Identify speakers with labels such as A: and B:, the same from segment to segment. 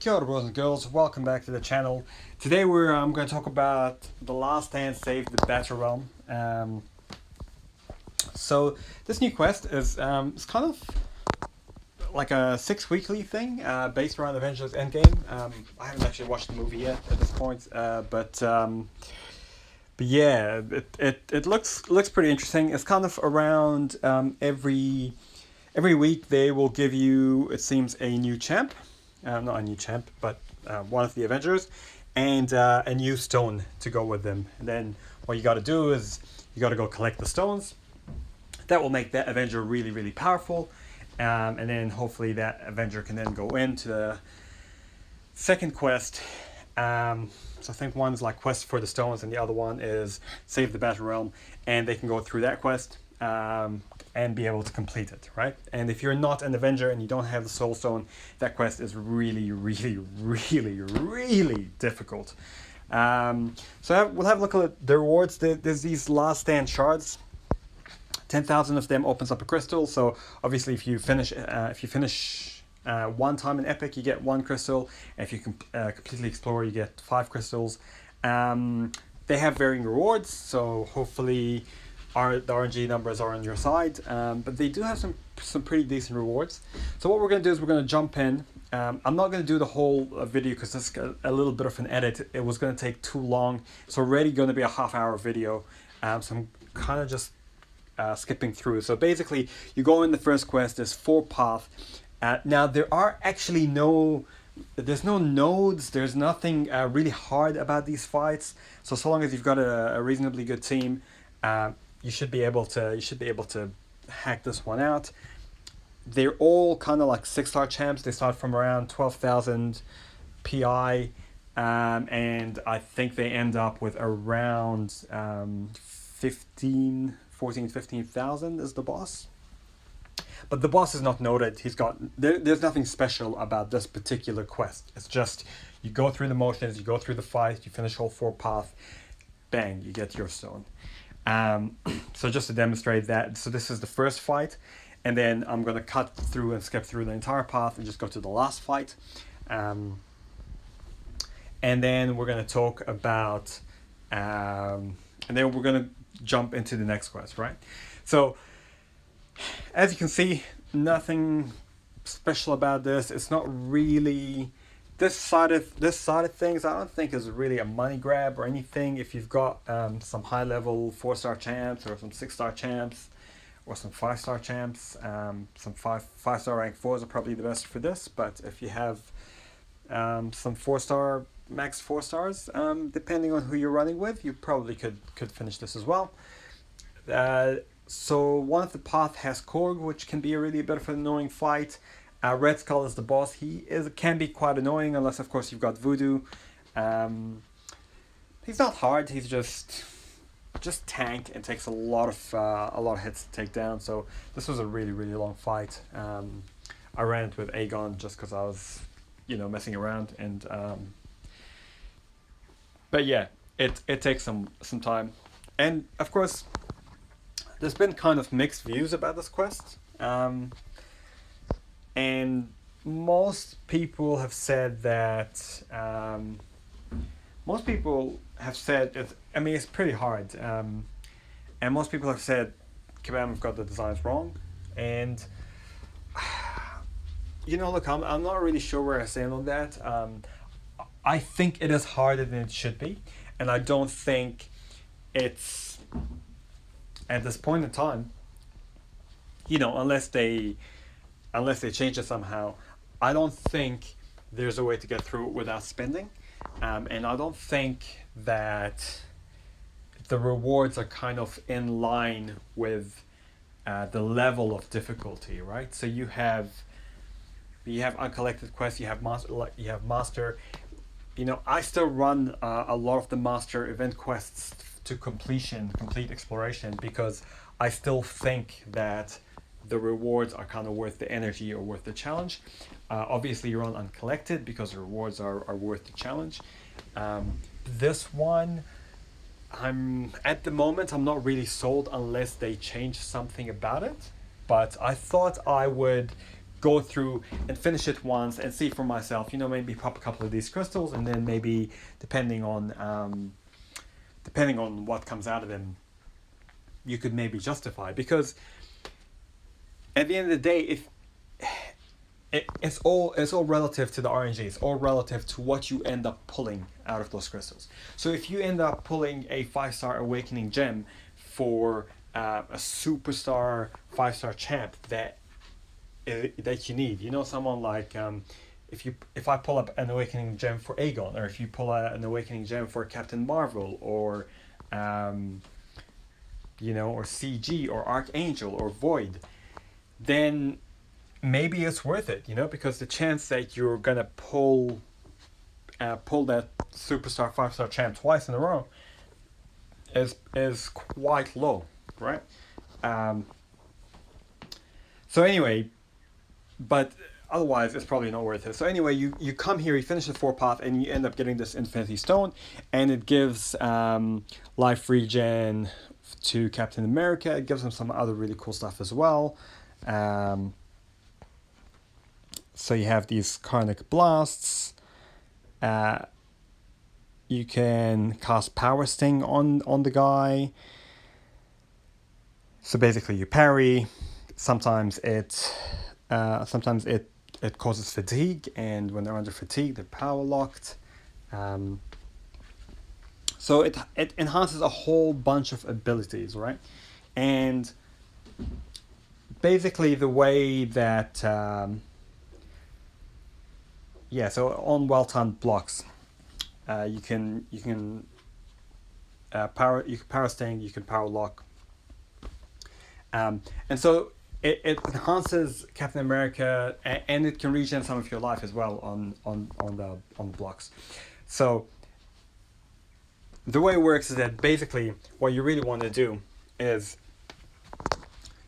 A: Kia ora, boys and girls, welcome back to the channel. Today I'm going to talk about The Last Stand Saved the Battlerealm. So this new quest is it's kind of like a 6 weekly thing based around Avengers Endgame. I haven't actually watched the movie yet at this point, but yeah, it looks pretty interesting. It's kind of around every week they will give you, it seems, a new champ. Not a new champ, but one of the Avengers, and a new stone to go with them. And then what you got to do is you got to go collect the stones. That will make that Avenger really, really powerful. And then hopefully that Avenger can then go into the second quest. So I think one's like Quest for the Stones, and the other one is Save the Battle Realm. And they can go through that quest and be able to complete it, right? And if you're not an Avenger and you don't have the Soul Stone, that quest is really, really, really, really difficult. We'll have a look at the rewards. There's these Last Stand shards. 10,000 of them opens up a crystal. So obviously, if you finish one time in Epic, you get one crystal. If you completely explore, you get 5 crystals. They have varying rewards, so hopefully the RNG numbers are on your side. But they do have some pretty decent rewards. So what we're going to do is we're going to jump in. I'm not going to do the whole video because this is a little bit of an edit. It was going to take too long. It's already going to be a half-hour video. So I'm kind of just skipping through. So basically, you go in the first quest. There's 4 paths. Now there are actually there's no nodes. There's nothing really hard about these fights. So long as you've got a reasonably good team, you should be able to hack this one out. They're all kind of like 6-star champs. They start from around 12,000 PI, and I think they end up with around 15,000 is the boss. But the boss is not noted. There's nothing special about this particular quest. It's just you go through the motions, you go through the fight, you finish all 4 paths, bang, you get your stone. So just to demonstrate that, so this is the first fight, and then I'm going to cut through and skip through the entire path and just go to the last fight. And then we're going to talk about, and then we're going to jump into the next quest, right? So as you can see, nothing special about this. It's not really this side of things. I don't think is really a money grab or anything. If you've got some high level 4-star champs or some 6-star champs or some 5-star champs, some 5-star rank 4s are probably the best for this. But if you have some 4-star max 4 stars, depending on who you're running with, you probably could finish this as well. So one of the paths has Korg, which can be really a bit of an annoying fight. Red Skull is the boss. He can be quite annoying, unless of course you've got Voodoo. He's not hard. He's just tank and takes a lot of hits to take down. So this was a really, really long fight. I ran it with Aegon just because I was, messing around, and but yeah, it takes some time, and of course, there's been kind of mixed views about this quest. And most people have said that. Most people have said it's pretty hard. And most people have said Kabam have got the designs wrong. And look, I'm not really sure where I stand on that. I think it is harder than it should be, and I don't think it's at this point in time. Unless they change it somehow, I don't think there's a way to get through it without spending, and I don't think that the rewards are kind of in line with the level of difficulty, right? So you have uncollected quests, you have master. I still run a lot of the master event quests to complete exploration, because I still think that the rewards are kind of worth the energy or worth the challenge. Obviously, you're on uncollected because the rewards are worth the challenge. This one, at the moment, I'm not really sold unless they change something about it. But I thought I would go through and finish it once and see for myself. Maybe pop a couple of these crystals, and then maybe depending on what comes out of them, you could maybe justify. Because at the end of the day, if it's all relative to the RNG. It's all relative to what you end up pulling out of those crystals. So if you end up pulling a 5-star awakening gem for a superstar 5-star champ that you need, someone like if I pull up an awakening gem for Aegon, or if you pull out an awakening gem for Captain Marvel, or or CG, or Archangel, or Void, then maybe it's worth it, because the chance that you're gonna pull that superstar 5-star champ twice in a row is quite low, right? So anyway, but otherwise it's probably not worth it. So anyway, you come here, you finish the 4-path, and you end up getting this Infinity Stone, and it gives life regen to Captain America. It gives him some other really cool stuff as well. So you have these Carnic Blasts. You can cast Power Sting on the guy. So basically you parry. Sometimes it causes fatigue, and when they're under fatigue, they're power locked. So it enhances a whole bunch of abilities, right? And basically the way that so on well-timed blocks, you can power sting, you can power lock, and so it enhances Captain America, and it can regen some of your life as well on the blocks. So the way it works is that basically what you really want to do is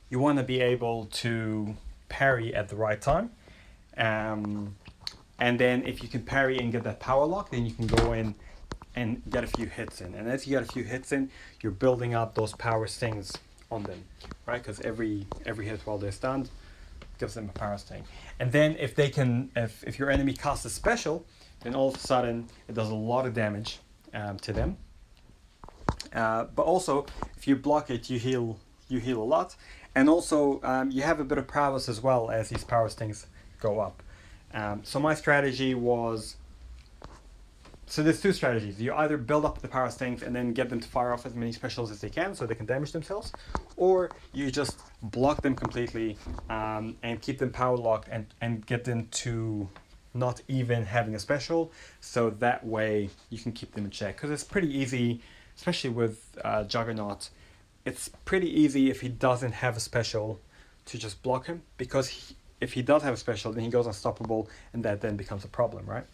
A: you want to be able to parry at the right time. And then if you can parry and get that power lock, then you can go in and get a few hits in. And as you get a few hits in, you're building up those power stings on them, right? Because every hit while they're stunned gives them a power sting. And then if your enemy casts a special, then all of a sudden it does a lot of damage to them. But also, if you block it, you heal a lot. And also, you have a bit of prowess as well as these power stings go up. So my strategy was, so there's two strategies. You either build up the power stings and then get them to fire off as many specials as they can so they can damage themselves, or you just block them completely and keep them power locked and get them to not even having a special, so that way you can keep them in check. Because it's pretty easy, especially with Juggernaut, it's pretty easy if he doesn't have a special to just block him, because if he does have a special, then he goes unstoppable, and that then becomes a problem, right?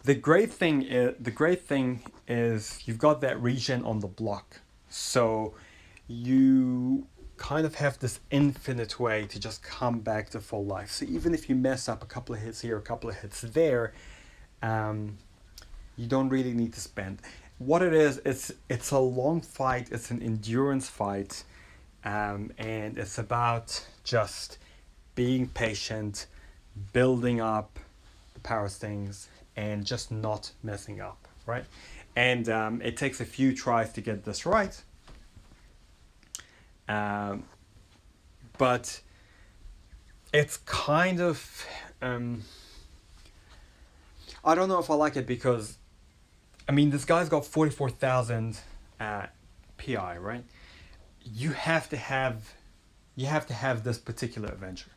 A: The great thing is you've got that regen on the block, so you kind of have this infinite way to just come back to full life. So even if you mess up a couple of hits here, a couple of hits there, you don't really need to spend. What it is, it's a long fight. It's an endurance fight. And it's about just being patient, building up the power stings, and just not messing up, right? And it takes a few tries to get this right. But it's kind of, I don't know if I like it, because, I mean, this guy's got 44,000 PI, right? You have to have this particular adventure,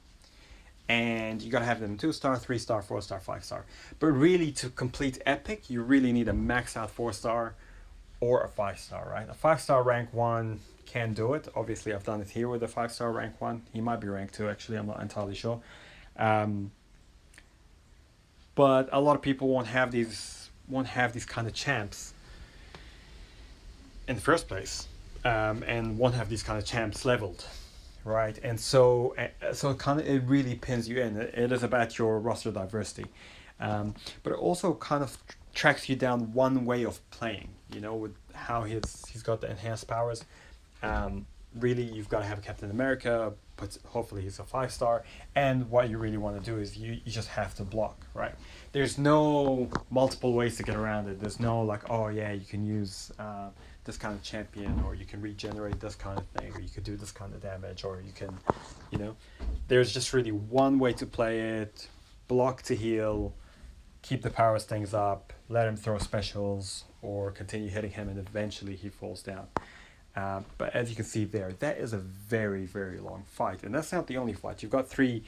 A: and you gotta have them 2-star, 3-star, 4-star, 5-star. But really, to complete epic, you really need a max out 4-star or a 5-star, right? A 5-star rank 1 can do it. Obviously, I've done it here with a 5-star rank 1. He might be rank 2, actually. I'm not entirely sure. But a lot of people won't have these kind of champs in the first place. And won't have these kind of champs leveled, right? And so it really pins you in. It is about your roster diversity, but it also kind of tracks you down one way of playing. With how he's got the enhanced powers. Really, you've got to have Captain America, but hopefully he's a 5-star. And what you really want to do is you just have to block, right? There's no multiple ways to get around it. There's no like, oh yeah, you can use this kind of champion, or you can regenerate this kind of thing, or you could do this kind of damage, or you can, you know, there's just really one way to play it: block to heal, keep the power stings up, let him throw specials, or continue hitting him, and eventually he falls down. But as you can see there, that is a very, very long fight, and that's not the only fight. You've got three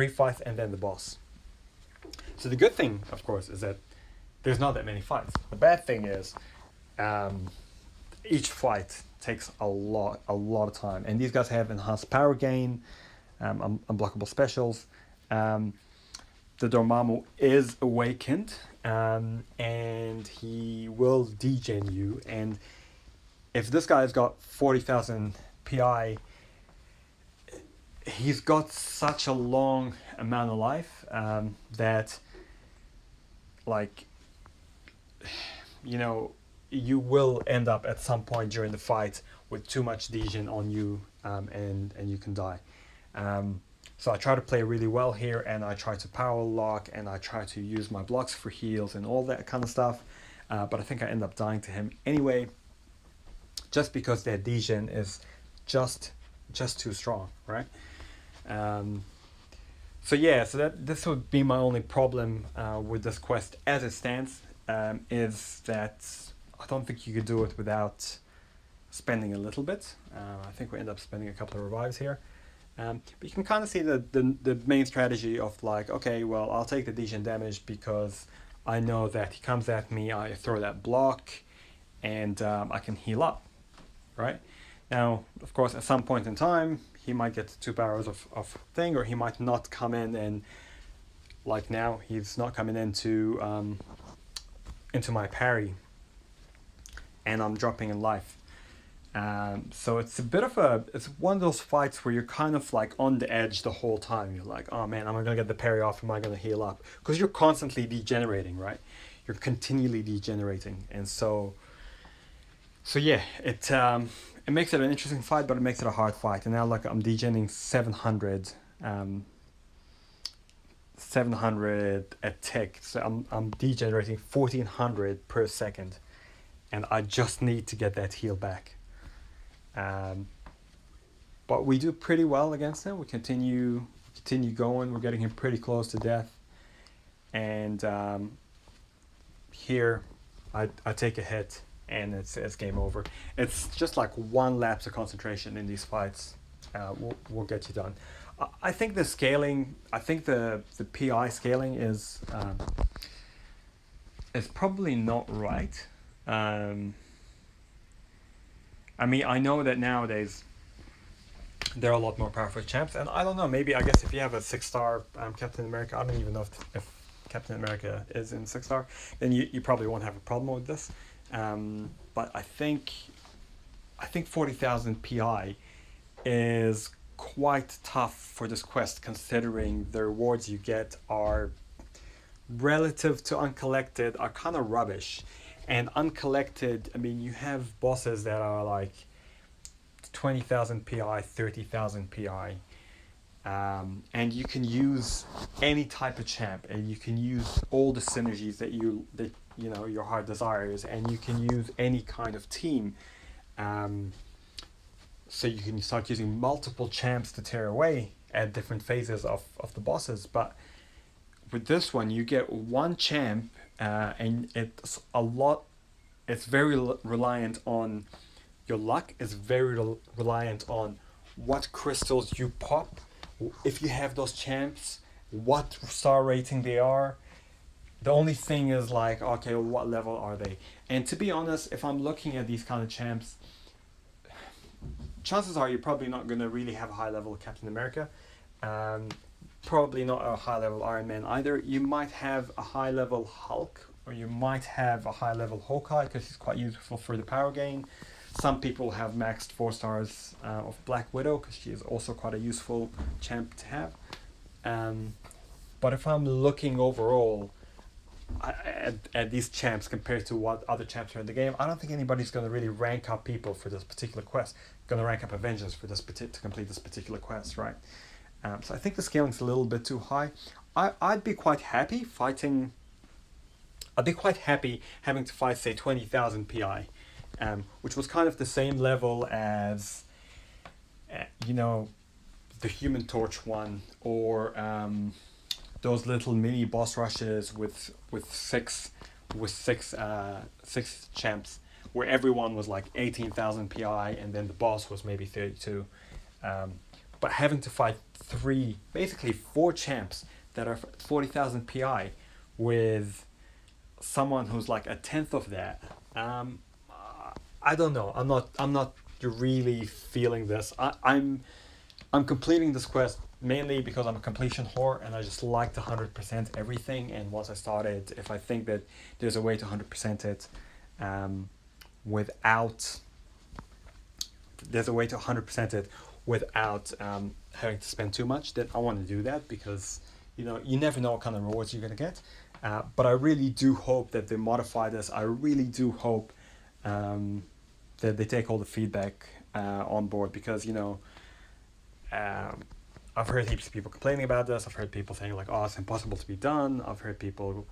A: fights, and then the boss. So the good thing, of course, is that there's not that many fights. The bad thing is, each fight takes a lot of time, and these guys have enhanced power gain, unblockable specials. The Dormammu is awakened, and he will degen you, and if this guy's got 40,000 PI, he's got such a long amount of life that, like, you know, you will end up at some point during the fight with too much degen on you, and you can die. So I try to play really well here, and I try to power lock, and I try to use my blocks for heals and all that kind of stuff. But I think I end up dying to him anyway, just because their degen is just too strong, right? So yeah, so this would be my only problem with this quest as it stands, is that I don't think you could do it without spending a little bit. I think we end up spending a couple of revives here. But you can kind of see the main strategy of like, okay, well, I'll take the degen damage because I know that he comes at me, I throw that block, and I can heal up, right? Now, of course, at some point in time, he might get 2 powers of thing, or he might not come in, and like now, he's not coming into my parry, and I'm dropping in life. So it's a bit of it's one of those fights where you're kind of like on the edge the whole time. You're like, oh man, am I going to get the parry off? Am I going to heal up? Because you're constantly degenerating, right? You're continually degenerating. And so yeah, it makes it an interesting fight, but it makes it a hard fight. And now like I'm degenerating 700 a tick. So I'm degenerating 1400 per second. And I just need to get that heal back. But we do pretty well against him. We continue going. We're getting him pretty close to death. And here, I take a hit, and it's game over. It's just like one lapse of concentration in these fights. Will get you done. I think the scaling. I think the PI scaling is probably not right. I mean, I know that nowadays there are a lot more powerful champs, and I don't know, maybe, I guess if you have a 6-star Captain America, I don't even know if Captain America is in 6-star, then you probably won't have a problem with this. But I think 40,000 PI is quite tough for this quest, considering the rewards you get are relative to uncollected are kind of rubbish. And uncollected, I mean, you have bosses that are like 20,000 PI, 30,000 PI. And you can use any type of champ, and you can use all the synergies that you know your heart desires, and you can use any kind of team. So you can start using multiple champs to tear away at different phases of the bosses. But with this one, you get one champ, and it's very reliant on your luck. It's very reliant on what crystals you pop, if you have those champs, what star rating they are. The only thing is like, okay, what level are they? And to be honest, if I'm looking at these kind of champs, chances are you're probably not going to really have a high level of Captain America. Probably not a high level Iron Man either. You might have a high level Hulk, or you might have a high level Hawkeye, because he's quite useful for the power gain. Some people have maxed 4 stars of Black Widow, because she is also quite a useful champ to have. But if I'm looking overall, at these champs compared to what other champs are in the game, I don't think anybody's going to really rank up people for this particular quest. Going to rank up Avengers for this to complete this particular quest, right? So I think the scaling's a little bit too high. I'd be quite happy fighting. I'd be quite happy having to fight, say, 20,000 PI, which was kind of the same level as, you know, the Human Torch one, or those little mini boss rushes with six champs, where everyone was like 18,000 PI, and then the boss was maybe 32. But having to fight basically four champs that are 40,000 PI with someone who's like a tenth of that, I don't know. I'm not really feeling this. I'm completing this quest mainly because I'm a completion whore, and I just like to 100% everything. And once I start it, if I think that there's a way to 100% it, without having to spend too much, then I want to do that, because you never know what kind of rewards you're gonna get. But I really do hope that they modify this. I really do hope that they take all the feedback on board, because I've heard heaps of people complaining about this. I've heard people saying like, "Oh, it's impossible to be done." I've heard people,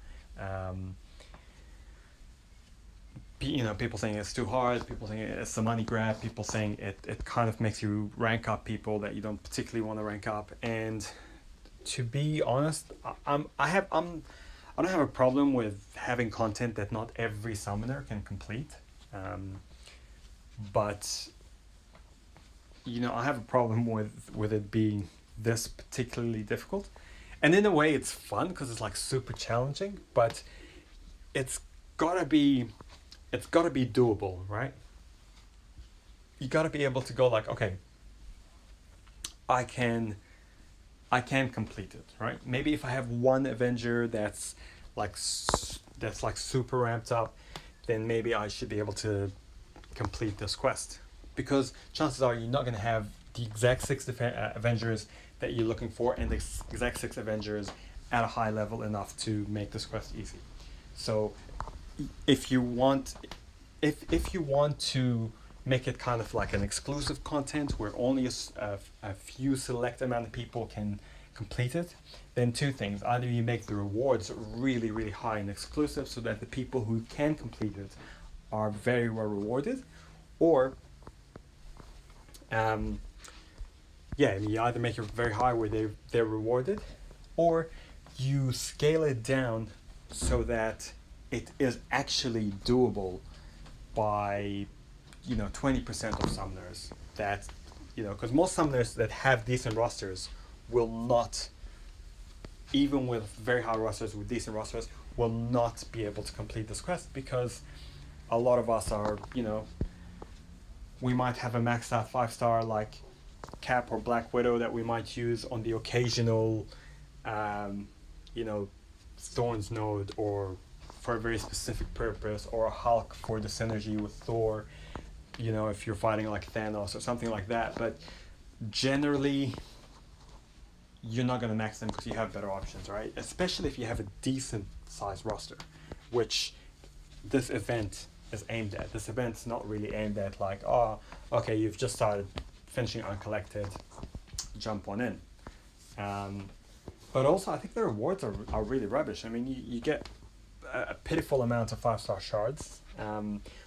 A: people saying it's too hard. People saying it's a money grab. People saying it kind of makes you rank up people that you don't particularly want to rank up. And to be honest, I don't have a problem with having content that not every summoner can complete, but I have a problem with it being this particularly difficult. And in a way it's fun because it's like super challenging, but it's gotta be doable, right? You gotta be able to go like, okay, I can complete it, right? Maybe if I have one Avenger that's like super ramped up, then maybe I should be able to complete this quest, because chances are you're not going to have the exact six Avengers that you're looking for, and the exact six Avengers at a high level enough to make this quest easy. So if you want to make it kind of like an exclusive content where only a few select amount of people can complete it, then two things: either you make the rewards really, really high and exclusive so that the people who can complete it are very well rewarded, or you either make it very high where they're rewarded, or you scale it down so that it is actually doable by 20% of summoners. That because most summoners that have decent rosters will not, even with very high rosters, with decent rosters, will not be able to complete this quest, because a lot of us are, we might have a maxed out 5-star like Cap or Black Widow that we might use on the occasional, Thorns node, or for a very specific purpose, or a Hulk for the synergy with Thor, if you're fighting like Thanos or something like that. But generally, you're not going to max them because you have better options, right? Especially if you have a decent sized roster, which this event is aimed at. This event's not really aimed at like, oh, okay, you've just started finishing Uncollected, jump on in. But also, I think the rewards are really rubbish. I mean, you get a pitiful amount of 5-star shards,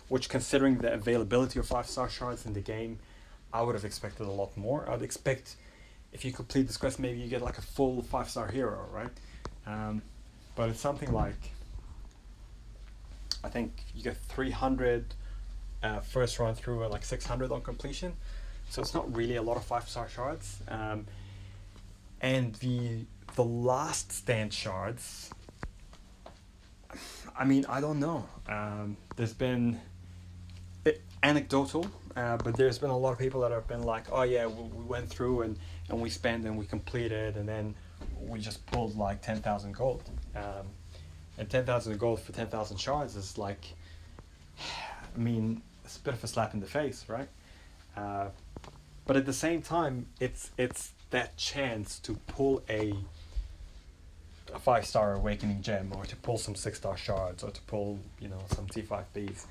A: which, considering the availability of 5-star shards in the game, I would have expected a lot more. I'd expect, if you complete this quest, maybe you get like a full 5-star hero, right? But it's something like, I think you get 300 first run through, like 600 on completion. So it's not really a lot of 5-star shards. And the last stand shards, I mean, I don't know. There's been anecdotal, but there's been a lot of people that have been like, oh yeah, we went through and we spent and we completed, and then we just pulled like 10,000 gold. And 10,000 gold for 10,000 shards is like, I mean, it's a bit of a slap in the face, right? But at the same time, it's that chance to pull a a 5-star awakening gem, or to pull some 6-star shards, or to pull, you know, some T5Bs.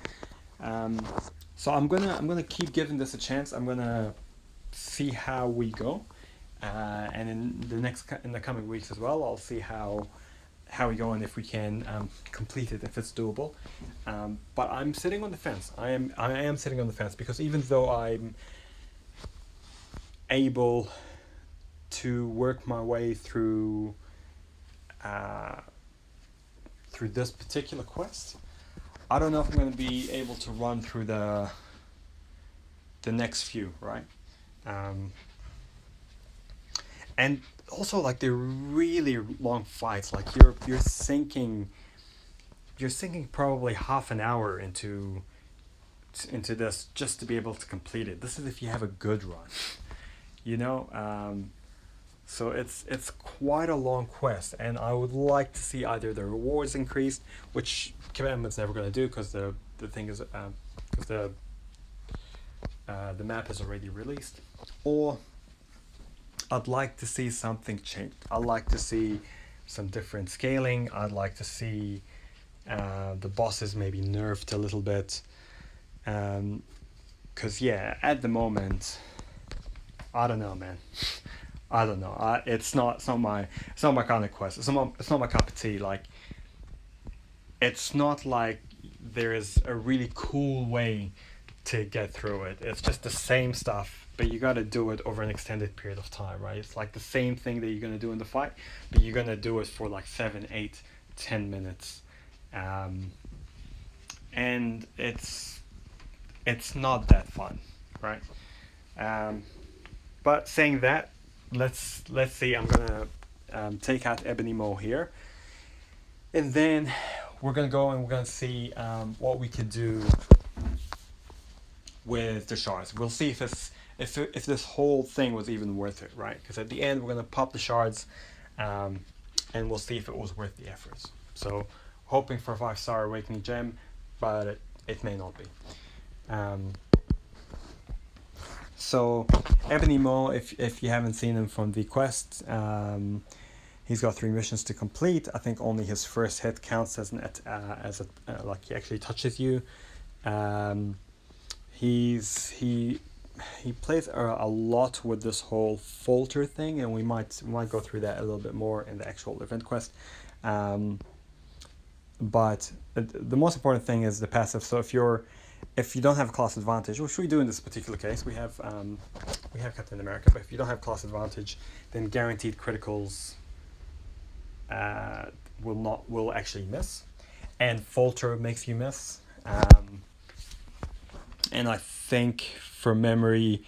A: So I'm gonna keep giving this a chance. I'm gonna see how we go, and in the coming weeks as well, I'll see how we go and if we can complete it, if it's doable. But I'm sitting on the fence. I am sitting on the fence, because even though I'm able to work my way through this particular quest, I don't know if I'm going to be able to run through the next few, right? And also, like, they're really long fights. Like, you're sinking probably half an hour into this just to be able to complete it. This is if you have a good run, you know. So it's quite a long quest, and I would like to see either the rewards increased, which Commandment's never going to do, because the thing is, because the map is already released, or I'd like to see something changed. I'd like to see some different scaling. I'd like to see the bosses maybe nerfed a little bit, because yeah, at the moment, I don't know, man. I don't know. It's not my kind of quest. It's not my cup of tea. Like, it's not like there is a really cool way to get through it. It's just the same stuff, but you got to do it over an extended period of time, right? It's like the same thing that you're gonna do in the fight, but you're gonna do it for like 7, 8, 10 minutes, and it's not that fun, right? But saying that, let's see. I'm gonna take out Ebony Mo here, and then we're gonna go and we're gonna see what we could do with the shards. We'll see if this whole thing was even worth it, right? Because at the end we're gonna pop the shards, and we'll see if it was worth the efforts. So hoping for a 5-star awakening gem, but it may not be. So Ebony Mo, if you haven't seen him from the quest, he's got 3 missions to complete. I think only his first hit counts as like he actually touches you. He plays a lot with this whole falter thing, and we might go through that a little bit more in the actual event quest. But the most important thing is the passive. So if you don't have a class advantage, which we do in this particular case, we have Captain America. But if you don't have class advantage, then guaranteed criticals will actually miss, and falter makes you miss. And I think from memory,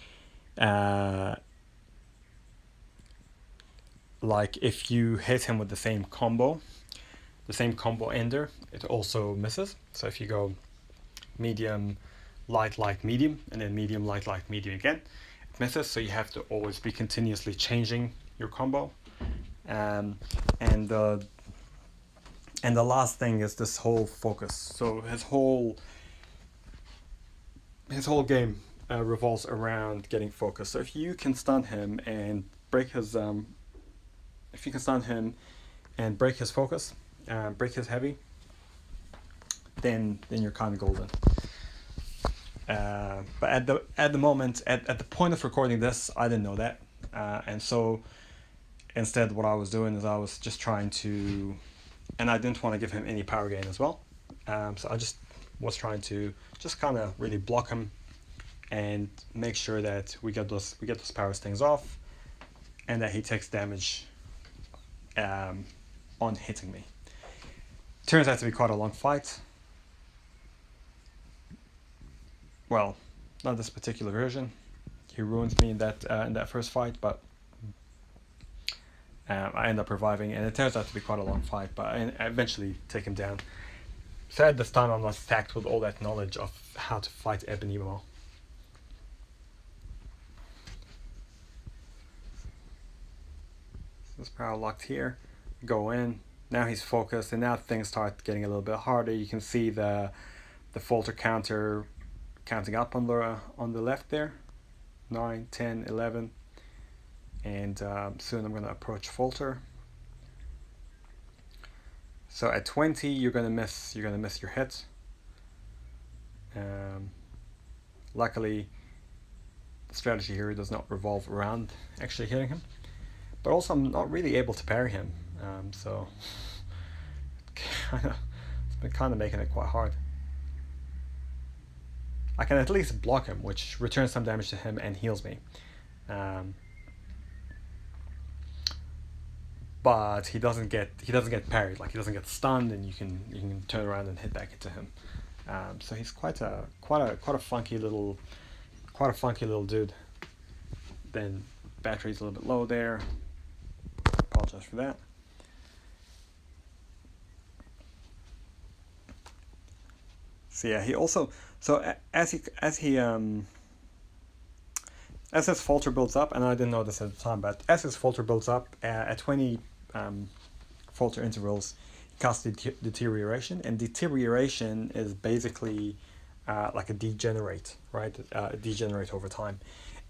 A: like if you hit him with the same combo ender, it also misses. So if you go medium, light, medium, and then medium, light, medium again, it misses. So you have to always be continuously changing your combo. And the last thing is this whole focus. So his whole game revolves around getting focus. So if you can stun him and break his focus, break his heavy, then you're kind of golden. But at the moment, at the point of recording this, I didn't know that, and so instead, what I was doing is I was just trying to, and I didn't want to give him any power gain as well. So I just was trying to just kind of really block him and make sure that we get those power stings off, and that he takes damage on hitting me. Turns out to be quite a long fight. Well, not this particular version. He ruins me in that first fight, but I end up reviving, and it turns out to be quite a long fight, but I eventually take him down. So at this time, I'm not stacked with all that knowledge of how to fight Ebony Mo. This power locked here. Go in. Now he's focused, and now things start getting a little bit harder. You can see the falter counter counting up on the left there. 9, 10, 11. And soon I'm going to approach falter. So at 20, you're gonna miss your hit. Luckily, the strategy here does not revolve around actually hitting him, but also I'm not really able to parry him. So it's been kind of making it quite hard. I can at least block him, which returns some damage to him and heals me. But he doesn't get parried. Like, he doesn't get stunned, and you can turn around and hit back into him. So he's quite a funky little dude. Then battery's a little bit low there. Apologize for that. So yeah, he also, so as his falter builds up, and I didn't know this at the time, but as his falter builds up, at 20 falter intervals, he casts deterioration, and deterioration is basically like a degenerate, right? Degenerate over time,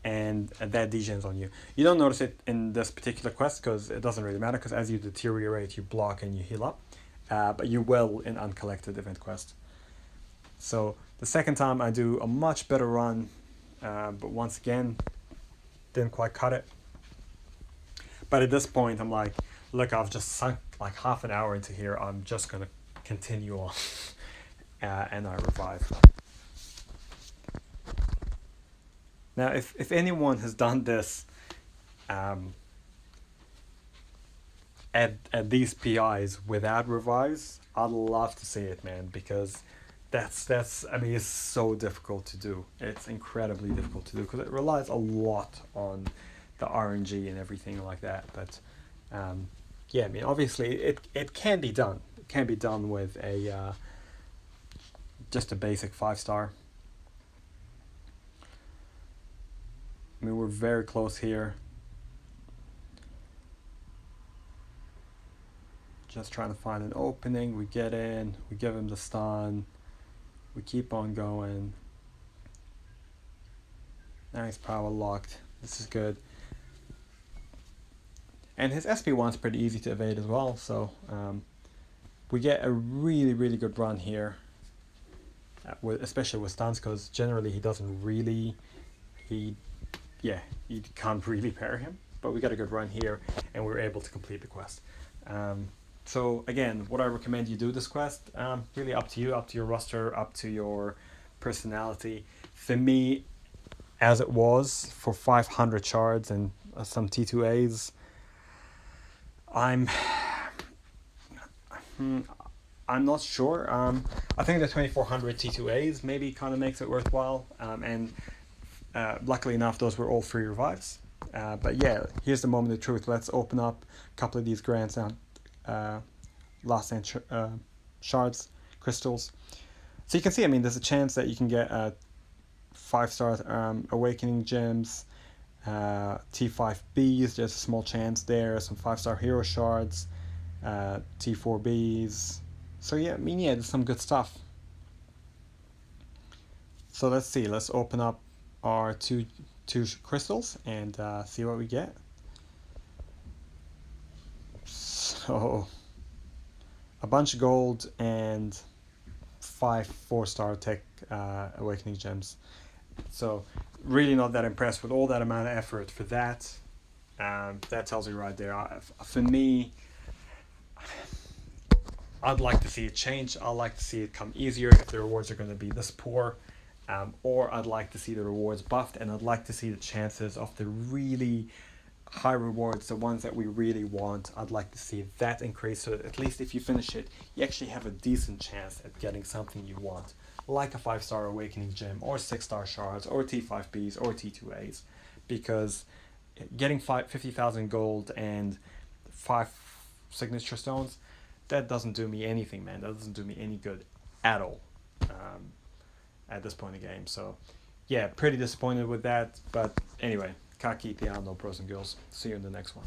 A: and that degens on you. You don't notice it in this particular quest because it doesn't really matter, because as you deteriorate, you block and you heal up, but you will in uncollected event quest. So the second time I do a much better run, but once again, didn't quite cut it. But at this point, I'm like, look, I've just sunk like half an hour into here. I'm just gonna continue on, and I revive. Now, if anyone has done this, at these PIs without revives, I'd love to see it, man, because that's I mean, it's so difficult to do. It's incredibly difficult to do because it relies a lot on the RNG and everything like that. But yeah, I mean, obviously it can be done. It can be done with a just a basic 5-star. I mean, we're very close here. Just trying to find an opening. We get in. We give him the stun. We keep on going. Now he's power locked. This is good. And his SP1 is pretty easy to evade as well. So we get a really, really good run here. Especially with stuns, because generally he doesn't really... you can't really parry him. But we got a good run here, and we were able to complete the quest. So again, would I recommend you do this quest? Really up to you, up to your roster, up to your personality. For me, as it was, for 500 shards and some T2As, I'm not sure. I think the 2400 T2As maybe kind of makes it worthwhile. And luckily enough, those were all free revives. But yeah, here's the moment of truth. Let's open up a couple of these grants now. Last end shards, crystals. So you can see, I mean, there's a chance that you can get 5-star awakening gems, T5Bs. There's a small chance there. Some 5-star hero shards, T4Bs. So yeah, I mean, yeah, there's some good stuff. So let's see. Let's open up our two crystals and see what we get. So a bunch of gold and 5 4-star tech awakening gems. So really not that impressed with all that amount of effort for that. That tells you right there. For me, I'd like to see it change. I'd like to see it come easier if the rewards are going to be this poor. Or I'd like to see the rewards buffed, and I'd like to see the chances of the really high rewards, the ones that we really want, I'd like to see that increase, so that at least if you finish it, you actually have a decent chance at getting something you want, like a 5-star awakening gem, or 6-star shards, or T5Bs, or T2As, because getting 50,000 gold and 5 signature stones, that doesn't do me anything, man. That doesn't do me any good at all at this point in the game. So yeah, pretty disappointed with that, but anyway, ka kite, no pros and girls. See you in the next one.